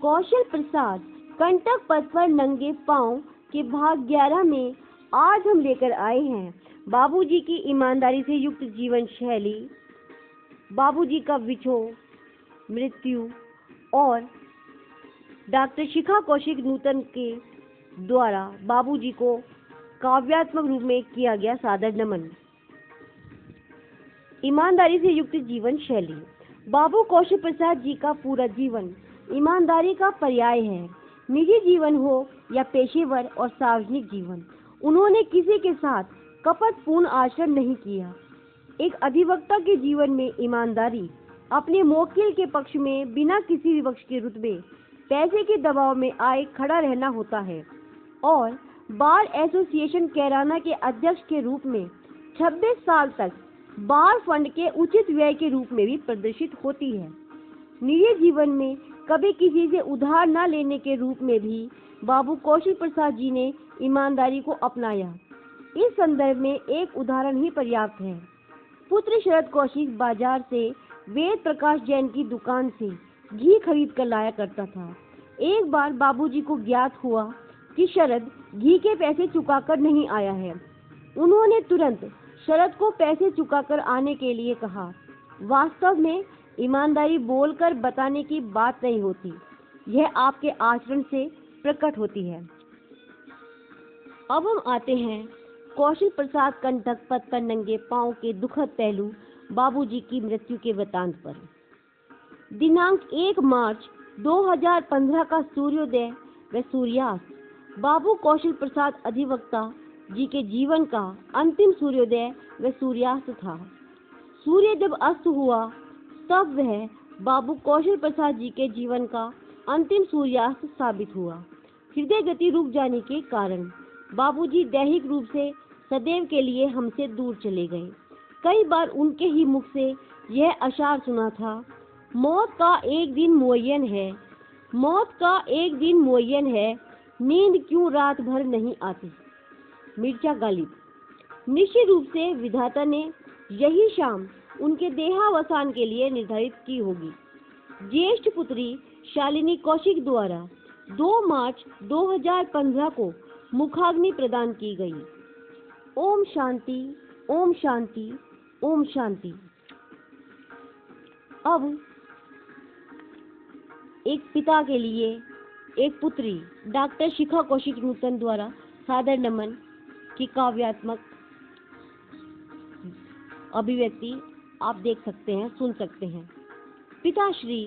कौशल प्रसाद कंटक पथ पर नंगे पांव के भाग 11 में आज हम लेकर आए हैं बाबूजी की ईमानदारी से युक्त जीवन शैली, बाबूजी का विछोह, मृत्यु और डॉक्टर शिखा कौशिक नूतन के द्वारा बाबूजी को काव्यात्मक रूप में किया गया सादर नमन। ईमानदारी से युक्त जीवन शैली। बाबू कौशल प्रसाद जी का पूरा जीवन ईमानदारी का पर्याय है। निजी जीवन हो या पेशेवर और सार्वजनिक जीवन, उन्होंने किसी के साथ कपटपूर्ण आचरण नहीं किया। एक अधिवक्ता के जीवन में ईमानदारी अपने मोक्किल के पक्ष में बिना किसी विवश के रुतबे, पैसे के दबाव में आए खड़ा रहना होता है और बार एसोसिएशन कैराना के अध्यक्ष के रूप में 26 साल तक बार फंड के उचित व्यय के रूप में भी प्रदर्शित होती है। निजी जीवन में कभी किसी से उधार न लेने के रूप में भी बाबू कौशल प्रसाद जी ने ईमानदारी को अपनाया। इस संदर्भ में एक उदाहरण ही पर्याप्त है। पुत्र शरद कौशिक बाजार से वेद प्रकाश जैन की दुकान से घी खरीद कर लाया करता था। एक बार बाबूजी को ज्ञात हुआ कि शरद घी के पैसे चुकाकर नहीं आया है। उन्होंने तुरंत शरद को पैसे चुकाकर आने के लिए कहा। वास्तव में ईमानदारी बोलकर बताने की बात नहीं होती, यह आपके आचरण से प्रकट होती है। अब हम आते हैं कौशल प्रसाद कंटक पथ पर नंगे पांव के दुखद पहलू बाबूजी की मृत्यु के वृतांत पर। दिनांक 1 मार्च 2015 का सूर्योदय व सूर्यास्त बाबू कौशल प्रसाद अधिवक्ता जी के जीवन का अंतिम सूर्योदय व सूर्यास्त था। सूर्य जब अस्त हुआ तब वह बाबू कौशल प्रसाद जी के जीवन का अंतिम सूर्यास्त साबित हुआ। हृदय गति रुक जाने के कारण बाबूजी दैहिक रूप से सदैव के लिए हमसे दूर चले गए। कई बार उनके ही मुख से यह अशार सुना था, मौत का एक दिन मुअय्यन है, मौत का एक दिन मुअय्यन है, नींद क्यों रात भर नहीं आती। मिर्जा गालिब। निश्चित रूप से विधाता ने यही शाम उनके देहावसान के लिए निर्धारित की होगी। ज्येष्ठ पुत्री शालिनी कौशिक द्वारा 2 मार्च 2015 को मुखाग्नि प्रदान की गई। ओम शांति, ओम शांति, ओम शांति। अब एक पिता के लिए एक पुत्री डॉक्टर शिखा कौशिक नूतन द्वारा सादर नमन की काव्यात्मक अभिव्यक्ति आप देख सकते हैं, सुन सकते हैं। पिताश्री,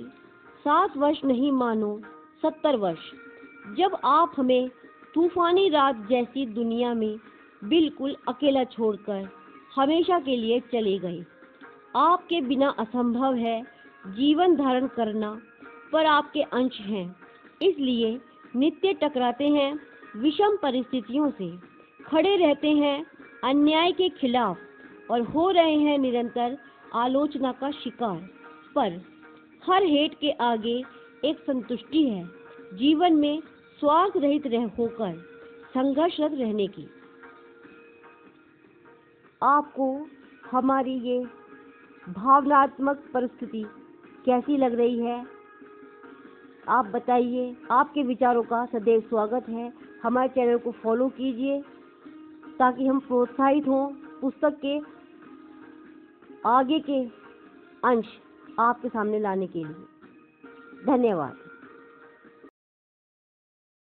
7 वर्ष नहीं मानो 70 वर्ष, जब आप हमें तूफानी रात जैसी दुनिया में बिल्कुल अकेला छोड़कर हमेशा के लिए चले गए। आपके बिना असंभव है जीवन धारण करना, पर आपके अंश हैं, इसलिए नित्य टकराते हैं विषम परिस्थितियों से, खड़े रहते हैं अन्याय के खिलाफ और हो रहे हैं निरंतर आलोचना का शिकार। पर हर हेट के आगे एक संतुष्टि है, जीवन में स्वार्थ रहित होकर संघर्षरत रहने की। आपको हमारी ये भावनात्मक परिस्थिति कैसी लग रही है? आप बताइए। आपके विचारों का सदैव स्वागत है। हमारे चैनल को फॉलो कीजिए ताकि हम प्रोत्साहित हों पुस्तक के आगे के अंश आपके सामने लाने के लिए। धन्यवाद।